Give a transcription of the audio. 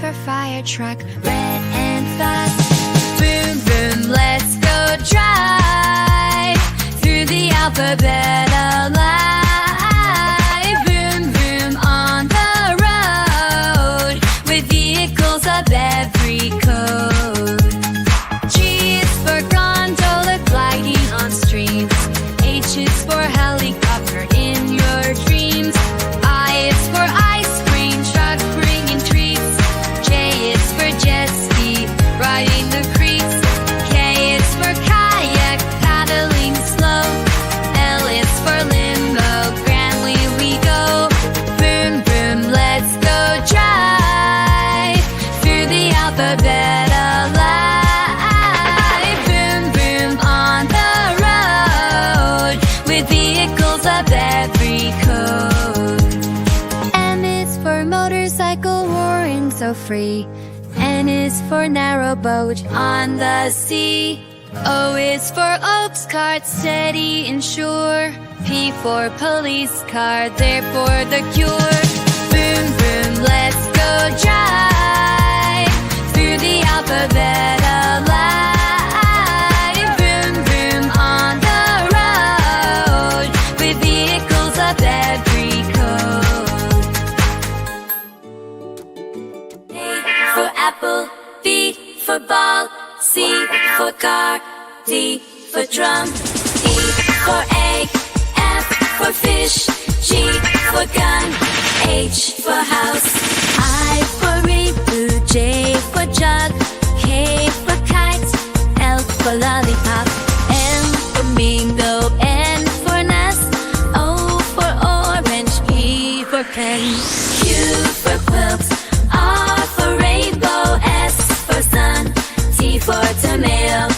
for fire truck, red and fast. Boom, boom, let's go drive through the alphabet alive. Boom, boom on the road with vehicles of every code. G is for gondola gliding on streams. H is for helicopter in your dreams. I is for ice cream truck bringing treats. J is for jet ski riding the creeks. K is for kayak paddling slow. L is for limbo, grandly we go. Boom, boom, let's go drive through the alphabet alive. Boom, boom on the road with vehicles of every code. M is for motorcycle roaring so free. N is for narrow boat on the sea. O is for Oaks cart, steady and sure. P for police car, there for the cure. Boom, boom, let's go drive through the alphabet alive. Boom, boom on the road with vehicles of every code. A for apple, B for ball, C for car, D for drum, E for egg, F for fish, G for gun, H for house, I for igloo, J for jug, K for kite, L for lollipop, M for mingo, N for nest, O for orange, P for pen, Q for quilt, R for rainbow, S for sun, T for tomato,